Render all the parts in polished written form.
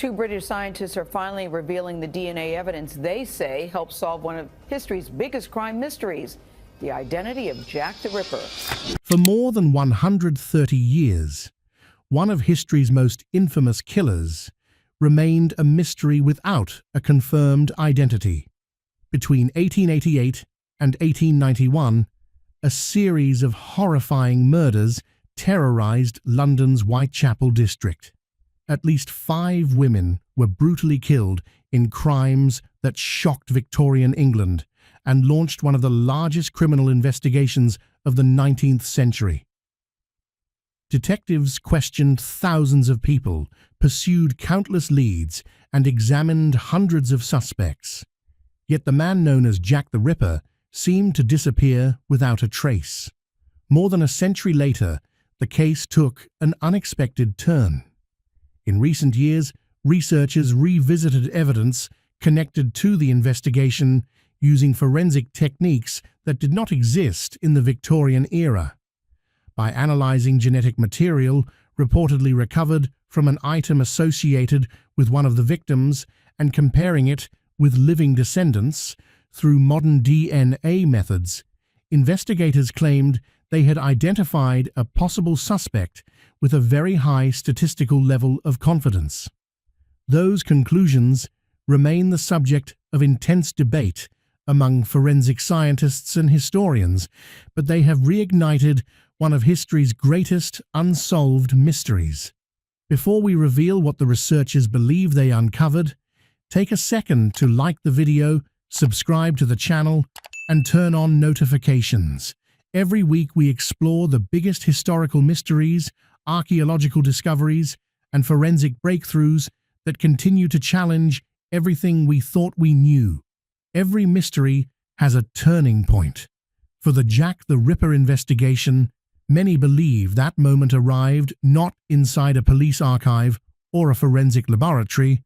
Two British scientists are finally revealing the DNA evidence they say helped solve one of history's biggest crime mysteries, the identity of Jack the Ripper. For more than 130 years, one of history's most infamous killers remained a mystery without a confirmed identity. Between 1888 and 1891, a series of horrifying murders terrorized London's Whitechapel district. At least 5 women were brutally killed in crimes that shocked Victorian England and launched one of the largest criminal investigations of the 19th century. Detectives questioned thousands of people, pursued countless leads, and examined hundreds of suspects. Yet the man known as Jack the Ripper seemed to disappear without a trace. More than a century later, the case took an unexpected turn. In recent years, researchers revisited evidence connected to the investigation using forensic techniques that did not exist in the Victorian era. By analyzing genetic material reportedly recovered from an item associated with one of the victims and comparing it with living descendants through modern DNA methods, investigators claimed they had identified a possible suspect with a very high statistical level of confidence. Those conclusions remain the subject of intense debate among forensic scientists and historians, but they have reignited one of history's greatest unsolved mysteries. Before we reveal what the researchers believe they uncovered, take a second to like the video, subscribe to the channel, and turn on notifications. Every week we explore the biggest historical mysteries, archaeological discoveries, and forensic breakthroughs that continue to challenge everything we thought we knew. Every mystery has a turning point. For the Jack the Ripper investigation, many believe that moment arrived not inside a police archive or a forensic laboratory,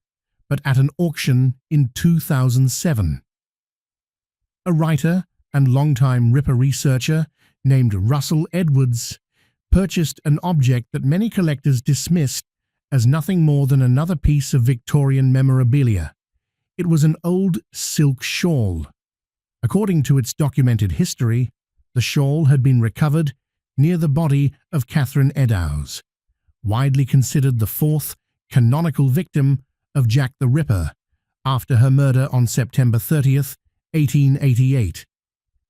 but at an auction in 2007. A writer and longtime Ripper researcher named Russell Edwards purchased an object that many collectors dismissed as nothing more than another piece of Victorian memorabilia. It was an old silk shawl. According to its documented history, the shawl had been recovered near the body of Catherine Eddowes, widely considered the 4th canonical victim of Jack the Ripper, after her murder on September 30th, 1888.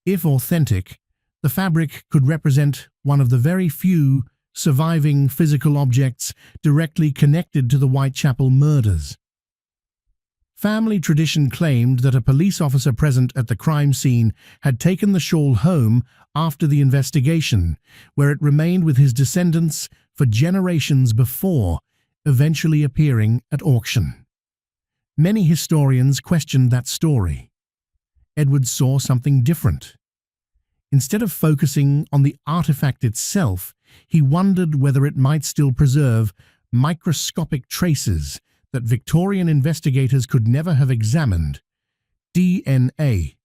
If authentic, the fabric could represent one of the very few surviving physical objects directly connected to the Whitechapel murders. Family tradition claimed that a police officer present at the crime scene had taken the shawl home after the investigation, where it remained with his descendants for generations before eventually appearing at auction. Many historians questioned that story. Edwards saw something different. Instead of focusing on the artifact itself, he wondered whether it might still preserve microscopic traces that Victorian investigators could never have examined: DNA.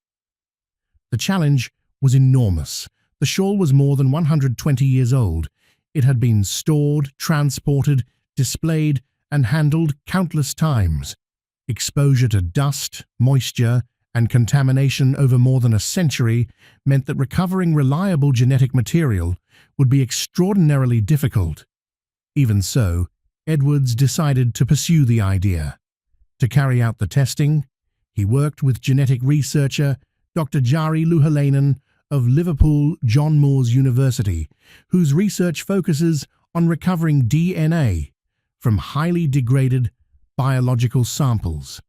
The challenge was enormous. The shawl was more than 120 years old. It had been stored, transported, displayed, and handled countless times. Exposure to dust, moisture, and contamination over more than a century meant that recovering reliable genetic material would be extraordinarily difficult. Even so, Edwards decided to pursue the idea. To carry out the testing, he worked with genetic researcher Dr. Jari Luhalainen of Liverpool John Moores University, whose research focuses on recovering DNA from highly degraded biological samples.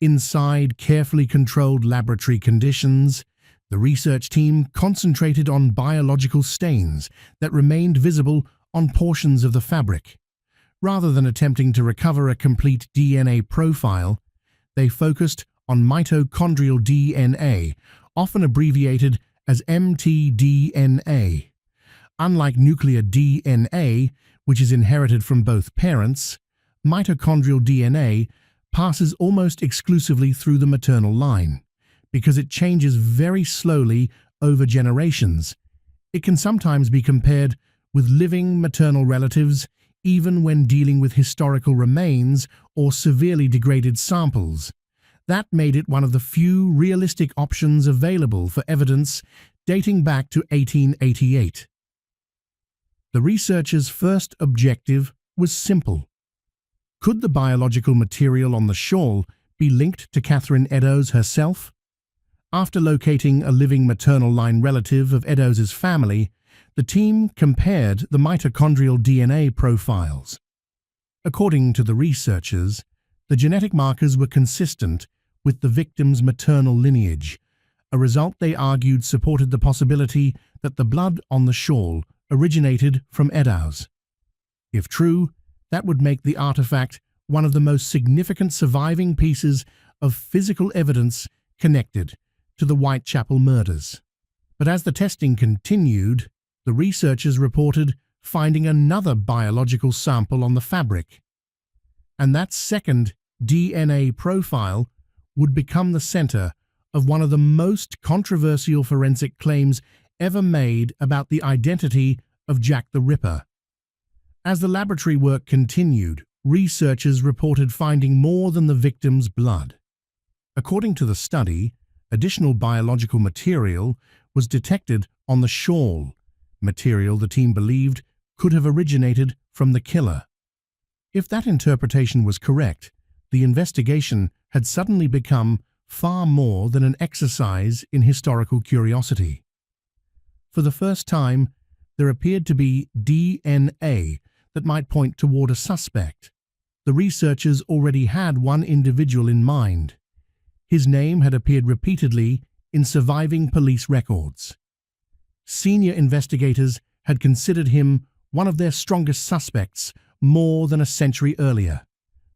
Inside carefully controlled laboratory conditions, the research team concentrated on biological stains that remained visible on portions of the fabric. Rather than attempting to recover a complete DNA profile, they focused on mitochondrial DNA, often abbreviated as mtDNA. Unlike nuclear DNA, which is inherited from both parents, mitochondrial DNA passes almost exclusively through the maternal line. Because it changes very slowly over generations, it can sometimes be compared with living maternal relatives even when dealing with historical remains or severely degraded samples. That made it one of the few realistic options available for evidence dating back to 1888. The researchers' first objective was simple. Could the biological material on the shawl be linked to Catherine Eddowes herself? After locating a living maternal line relative of Eddowes' family, the team compared the mitochondrial DNA profiles. According to the researchers, the genetic markers were consistent with the victim's maternal lineage, a result they argued supported the possibility that the blood on the shawl originated from Eddowes. If true, that would make the artifact one of the most significant surviving pieces of physical evidence connected to the Whitechapel murders. But as the testing continued, the researchers reported finding another biological sample on the fabric. And that second DNA profile would become the center of one of the most controversial forensic claims ever made about the identity of Jack the Ripper. As the laboratory work continued, researchers reported finding more than the victim's blood. According to the study, additional biological material was detected on the shawl, material the team believed could have originated from the killer. If that interpretation was correct, the investigation had suddenly become far more than an exercise in historical curiosity. For the first time, there appeared to be DNA that might point toward a suspect. The researchers already had one individual in mind. His name had appeared repeatedly in surviving police records. Senior investigators had considered him one of their strongest suspects more than a century earlier.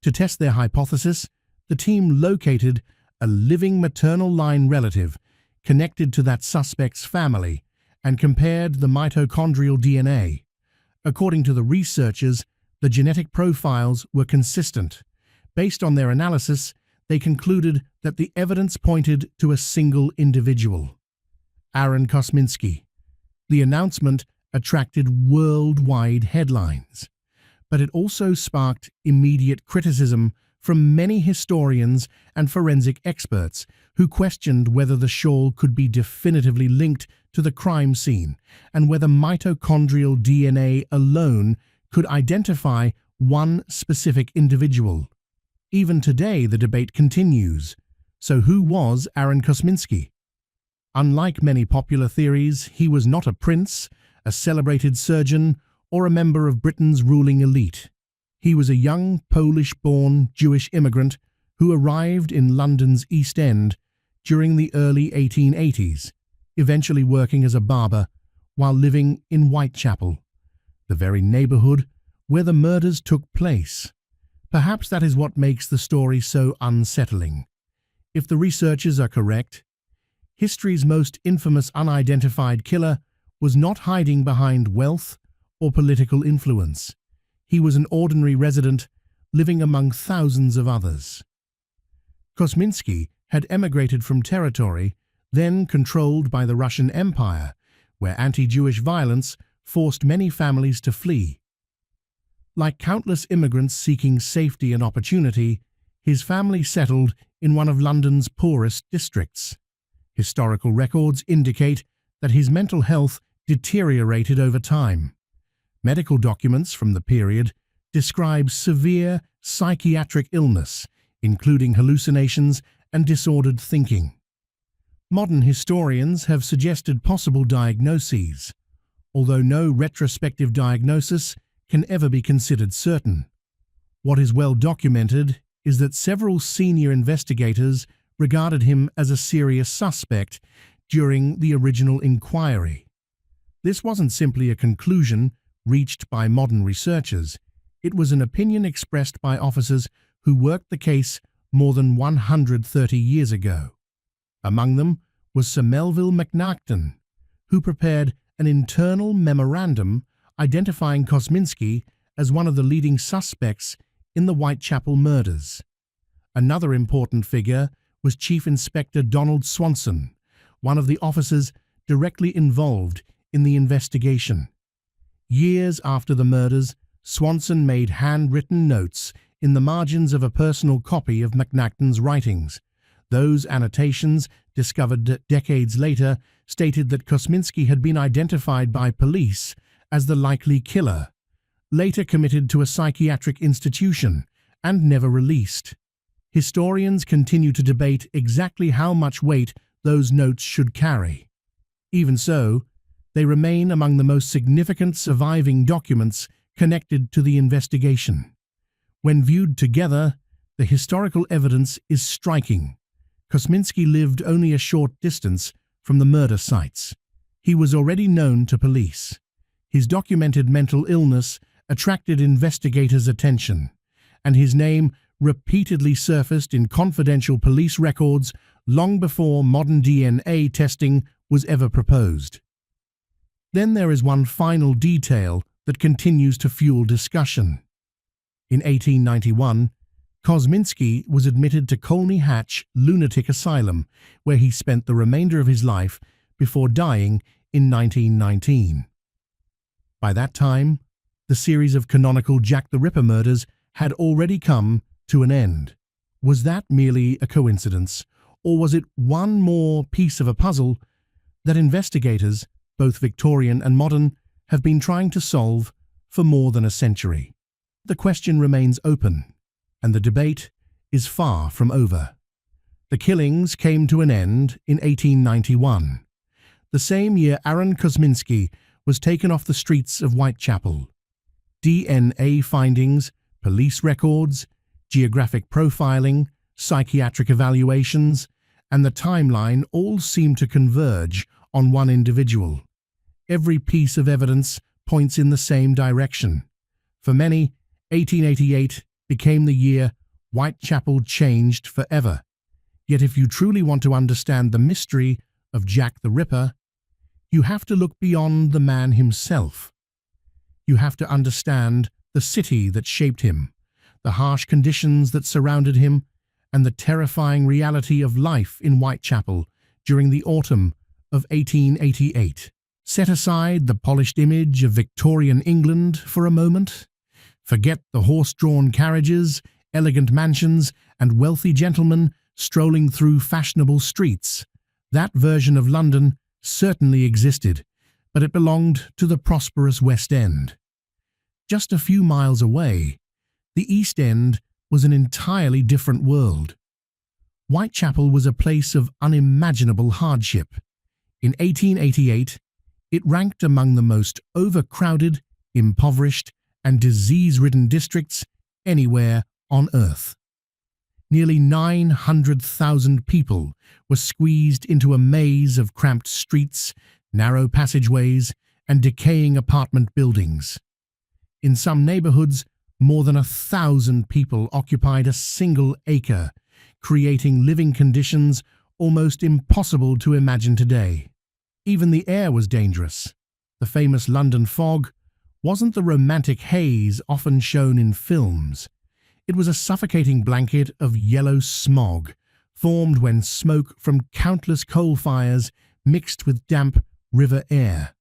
To test their hypothesis, the team located a living maternal line relative connected to that suspect's family and compared the mitochondrial DNA. According to the researchers, the genetic profiles were consistent. Based on their analysis, they concluded that the evidence pointed to a single individual, Aaron Kosminsky. The announcement attracted worldwide headlines, but it also sparked immediate criticism from many historians and forensic experts who questioned whether the shawl could be definitively linked to the crime scene and whether mitochondrial DNA alone could identify one specific individual. Even today, the debate continues. So who was Aaron Kosminsky? Unlike many popular theories, he was not a prince, a celebrated surgeon, or a member of Britain's ruling elite. He was a young Polish-born Jewish immigrant who arrived in London's East End during the early 1880s, eventually working as a barber while living in Whitechapel, the very neighborhood where the murders took place. Perhaps that is what makes the story so unsettling. If the researchers are correct, history's most infamous unidentified killer was not hiding behind wealth or political influence. He was an ordinary resident living among thousands of others. Kosminsky had emigrated from territory then controlled by the Russian Empire, where anti-Jewish violence forced many families to flee. Like countless immigrants seeking safety and opportunity, his family settled in one of London's poorest districts. Historical records indicate that his mental health deteriorated over time. Medical documents from the period describe severe psychiatric illness, including hallucinations and disordered thinking. Modern historians have suggested possible diagnoses, although no retrospective diagnosis can ever be considered certain. What is well documented is that several senior investigators regarded him as a serious suspect during the original inquiry. This wasn't simply a conclusion reached by modern researchers. It was an opinion expressed by officers who worked the case more than 130 years ago. Among them was Sir Melville Macnaghten, who prepared an internal memorandum identifying Kosminsky as one of the leading suspects in the Whitechapel murders. Another important figure was Chief Inspector Donald Swanson, one of the officers directly involved in the investigation. Years after the murders, Swanson made handwritten notes in the margins of a personal copy of McNaughton's writings. Those annotations, discovered decades later, stated that Kosminsky had been identified by police as the likely killer, later committed to a psychiatric institution, and never released. Historians continue to debate exactly how much weight those notes should carry. Even so, they remain among the most significant surviving documents connected to the investigation. When viewed together, the historical evidence is striking. Kosminsky lived only a short distance from the murder sites. He was already known to police. His documented mental illness attracted investigators' attention, and his name repeatedly surfaced in confidential police records long before modern DNA testing was ever proposed. Then there is one final detail that continues to fuel discussion. In 1891, Kosminsky was admitted to Colney Hatch Lunatic Asylum, where he spent the remainder of his life before dying in 1919. By that time, the series of canonical Jack the Ripper murders had already come to an end. Was that merely a coincidence, or was it one more piece of a puzzle that investigators, both Victorian and modern, have been trying to solve for more than a century? The question remains open, and the debate is far from over. The killings came to an end in 1891, the same year Aaron Kosminsky was taken off the streets of Whitechapel. DNA findings, police records, geographic profiling, psychiatric evaluations, and the timeline all seem to converge on one individual. Every piece of evidence points in the same direction. For many, 1888 became the year Whitechapel changed forever. Yet if you truly want to understand the mystery of Jack the Ripper, you have to look beyond the man himself. You have to understand the city that shaped him, the harsh conditions that surrounded him, and the terrifying reality of life in Whitechapel during the autumn of 1888. Set aside the polished image of Victorian England for a moment. Forget the horse-drawn carriages, elegant mansions, and wealthy gentlemen strolling through fashionable streets. That version of London certainly existed, but it belonged to the prosperous West End. Just a few miles away, the East End was an entirely different world. Whitechapel was a place of unimaginable hardship. In 1888, it ranked among the most overcrowded, impoverished, and disease-ridden districts anywhere on Earth. Nearly 900,000 people were squeezed into a maze of cramped streets, narrow passageways, and decaying apartment buildings. In some neighborhoods, more than 1,000 people occupied a single acre, creating living conditions almost impossible to imagine today. Even the air was dangerous. The famous London fog wasn't the romantic haze often shown in films. It was a suffocating blanket of yellow smog, formed when smoke from countless coal fires mixed with damp river air.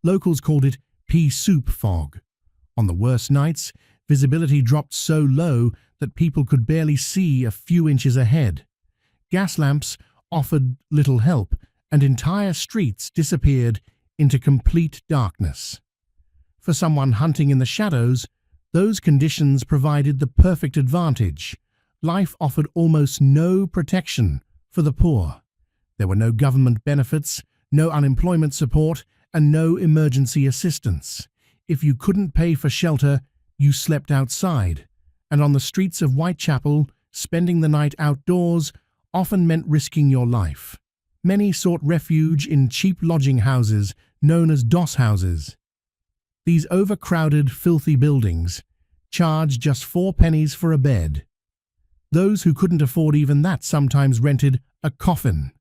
Locals called it pea soup fog. On the worst nights, visibility dropped so low that people could barely see a few inches ahead. Gas lamps offered little help, and entire streets disappeared into complete darkness. For someone hunting in the shadows, those conditions provided the perfect advantage. Life offered almost no protection for the poor. There were no government benefits, no unemployment support, and no emergency assistance. If you couldn't pay for shelter, you slept outside, and on the streets of Whitechapel, spending the night outdoors often meant risking your life. Many sought refuge in cheap lodging houses known as doss houses. These overcrowded, filthy buildings charged just 4 pennies for a bed. Those who couldn't afford even that sometimes rented a coffin,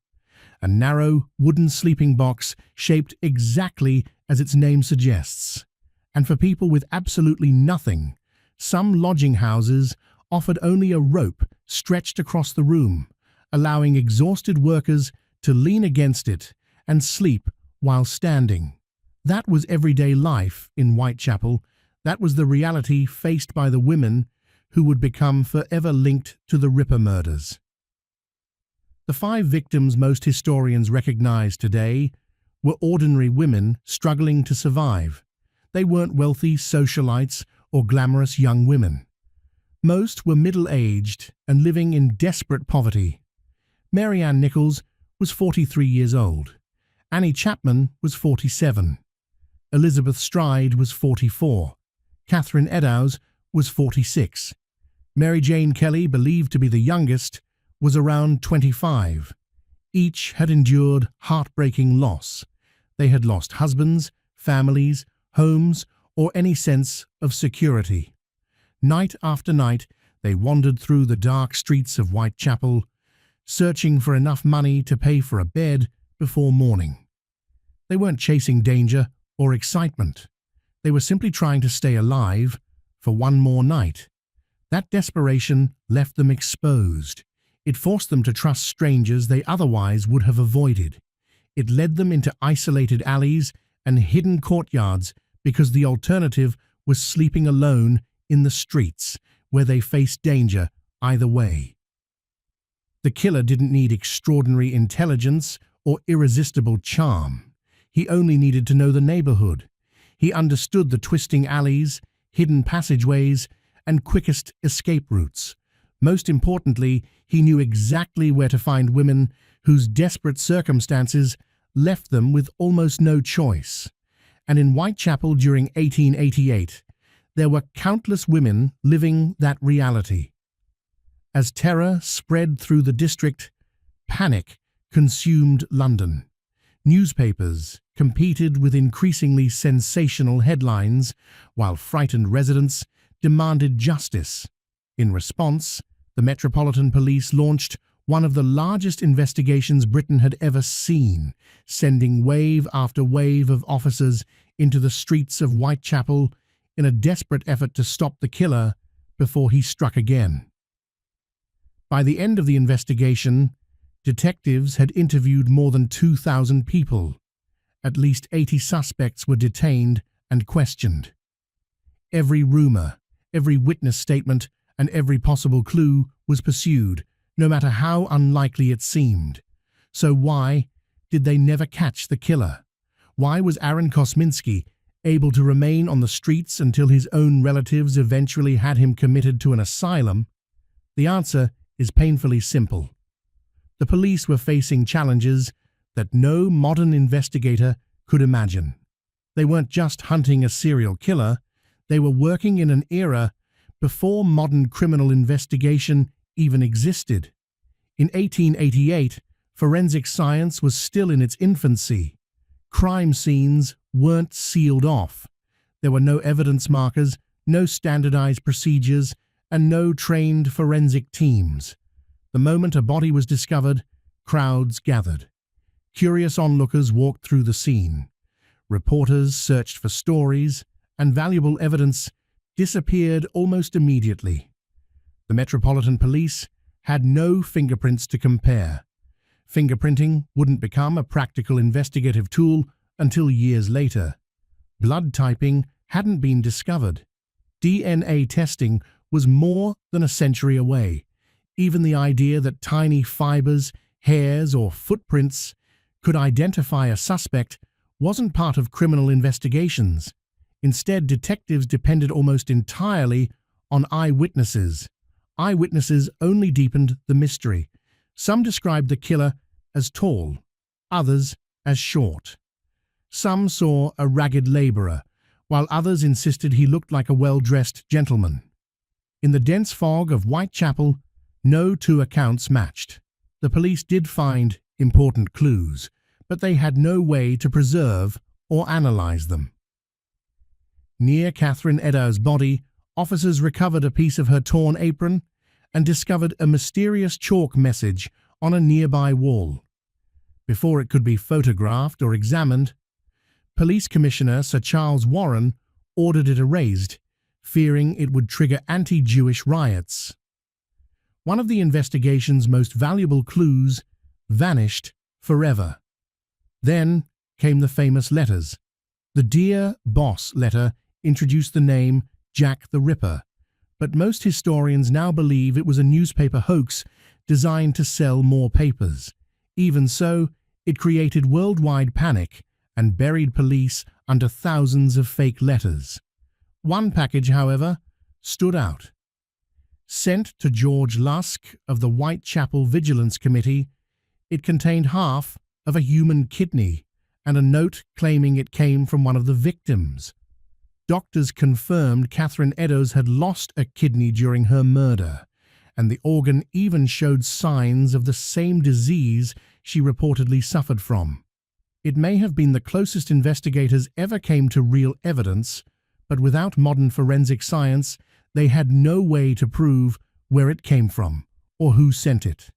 a narrow wooden sleeping box shaped exactly as its name suggests. And for people with absolutely nothing, some lodging houses offered only a rope stretched across the room, allowing exhausted workers to lean against it and sleep while standing. That was everyday life in Whitechapel, That was the reality faced by the women who would become forever linked to the Ripper murders. The 5 victims most historians recognize today were ordinary women struggling to survive. They weren't wealthy socialites or glamorous young women. Most were middle-aged and living in desperate poverty. Mary Ann Nichols was 43 years old. Annie Chapman was 47. Elizabeth Stride was 44. Catherine Eddowes was 46. Mary Jane Kelly, believed to be the youngest, was around 25. Each had endured heartbreaking loss. They had lost husbands, families, homes, or any sense of security. Night after night, they wandered through the dark streets of Whitechapel, searching for enough money to pay for a bed before morning. They weren't chasing danger or excitement. They were simply trying to stay alive for one more night. That desperation left them exposed. It forced them to trust strangers they otherwise would have avoided. It led them into isolated alleys and hidden courtyards because the alternative was sleeping alone in the streets, where they faced danger either way. The killer didn't need extraordinary intelligence or irresistible charm. He only needed to know the neighborhood. He understood the twisting alleys, hidden passageways, and quickest escape routes. Most importantly, he knew exactly where to find women whose desperate circumstances left them with almost no choice. And in Whitechapel during 1888, there were countless women living that reality. As terror spread through the district, panic consumed London. Newspapers competed with increasingly sensational headlines, while frightened residents demanded justice. In response, the Metropolitan Police launched one of the largest investigations Britain had ever seen, sending wave after wave of officers into the streets of Whitechapel in a desperate effort to stop the killer before he struck again. By the end of the investigation, detectives had interviewed more than 2,000 people. At least 80 suspects were detained and questioned. Every rumor, every witness statement, and every possible clue was pursued, no matter how unlikely it seemed. So why did they never catch the killer? Why was Aaron Kosminsky able to remain on the streets until his own relatives eventually had him committed to an asylum? The answer is painfully simple. The police were facing challenges that no modern investigator could imagine. They weren't just hunting a serial killer, they were working in an era before modern criminal investigation even existed. In 1888, forensic science was still in its infancy. Crime scenes weren't sealed off. There were no evidence markers, no standardized procedures, and no trained forensic teams. The moment a body was discovered, crowds gathered. Curious onlookers walked through the scene. Reporters searched for stories, and valuable evidence disappeared almost immediately. The Metropolitan Police had no fingerprints to compare. Fingerprinting wouldn't become a practical investigative tool until years later. Blood typing hadn't been discovered. DNA testing was more than a century away. Even the idea that tiny fibers, hairs, or footprints could identify a suspect wasn't part of criminal investigations. Instead, detectives depended almost entirely on eyewitnesses. Eyewitnesses only deepened the mystery. Some described the killer as tall, others as short. Some saw a ragged laborer, while others insisted he looked like a well-dressed gentleman. In the dense fog of Whitechapel, no two accounts matched. The police did find important clues, but they had no way to preserve or analyze them. Near Catherine Eddowes' body, officers recovered a piece of her torn apron and discovered a mysterious chalk message on a nearby wall. Before it could be photographed or examined, Police Commissioner Sir Charles Warren ordered it erased, fearing it would trigger anti-Jewish riots. One of the investigation's most valuable clues vanished forever. Then came the famous letters. The Dear Boss letter introduced the name Jack the Ripper, but most historians now believe it was a newspaper hoax designed to sell more papers. Even so, it created worldwide panic and buried police under thousands of fake letters. One package, however, stood out. Sent to George Lusk of the Whitechapel Vigilance Committee, it contained half of a human kidney and a note claiming it came from one of the victims. Doctors confirmed Catherine Eddowes had lost a kidney during her murder, and the organ even showed signs of the same disease she reportedly suffered from. It may have been the closest investigators ever came to real evidence, but without modern forensic science, they had no way to prove where it came from or who sent it.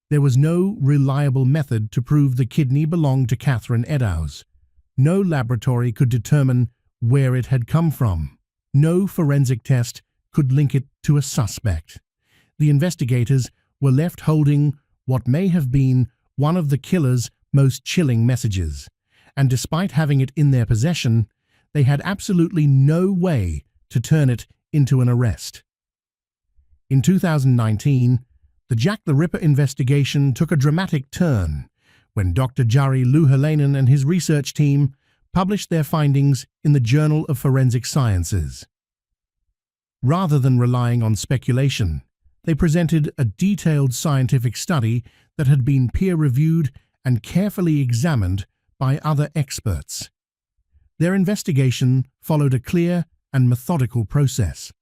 There was no reliable method to prove the kidney belonged to Catherine Eddowes. No laboratory could determine where it had come from. No forensic test could link it to a suspect. The investigators were left holding what may have been one of the killer's most chilling messages, and despite having it in their possession, they had absolutely no way to turn it into an arrest. In 2019, the Jack the Ripper investigation took a dramatic turn when Dr. Jari Louhelainen and his research team published their findings in the Journal of Forensic Sciences. Rather than relying on speculation, they presented a detailed scientific study that had been peer-reviewed and carefully examined by other experts. Their investigation followed a clear and methodical process.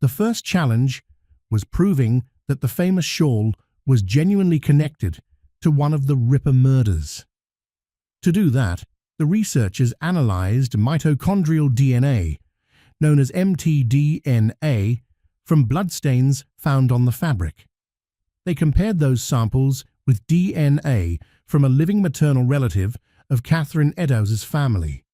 The first challenge was proving that the famous shawl was genuinely connected to one of the Ripper murders. To do that, the researchers analyzed mitochondrial DNA, known as mtDNA, from bloodstains found on the fabric. They compared those samples with DNA from a living maternal relative of Catherine Eddowes' family.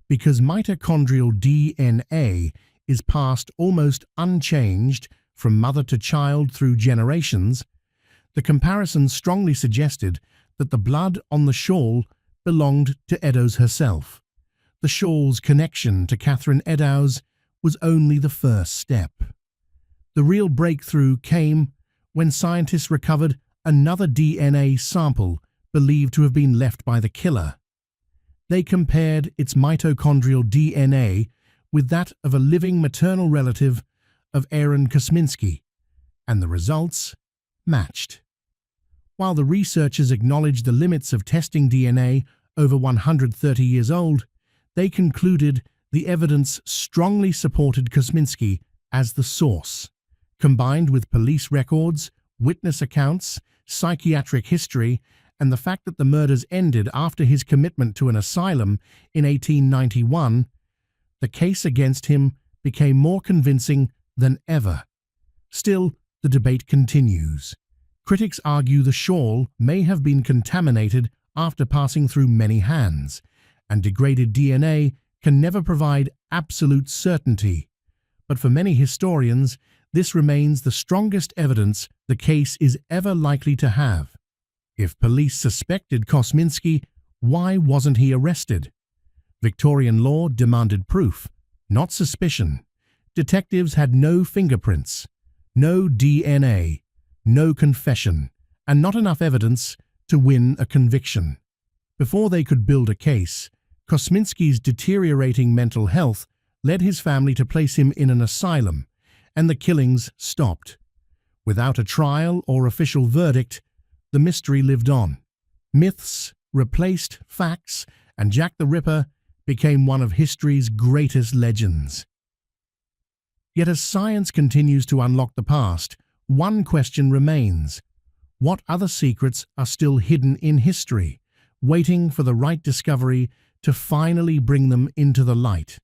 Because mitochondrial DNA is passed almost unchanged from mother to child through generations, the comparison strongly suggested that the blood on the shawl belonged to Eddowes herself. The shawl's connection to Catherine Eddowes was only the first step. The real breakthrough came when scientists recovered another DNA sample believed to have been left by the killer. They compared its mitochondrial DNA with that of a living maternal relative of Aaron Kosminsky, and the results matched. While the researchers acknowledged the limits of testing DNA over 130 years old, they concluded the evidence strongly supported Kosminsky as the source. Combined with police records, witness accounts, psychiatric history, and the fact that the murders ended after his commitment to an asylum in 1891, the case against him became more convincing than ever. Still, the debate continues. Critics argue the shawl may have been contaminated after passing through many hands, and degraded DNA can never provide absolute certainty. But for many historians, this remains the strongest evidence the case is ever likely to have. If police suspected Kosminsky, why wasn't he arrested? Victorian law demanded proof, not suspicion. Detectives had no fingerprints, no DNA, no confession, and not enough evidence to win a conviction. Before they could build a case, Kosminsky's deteriorating mental health led his family to place him in an asylum, and the killings stopped. Without a trial or official verdict, the mystery lived on. Myths replaced facts, and Jack the Ripper became one of history's greatest legends. Yet as science continues to unlock the past, one question remains. What other secrets are still hidden in history, waiting for the right discovery to finally bring them into the light?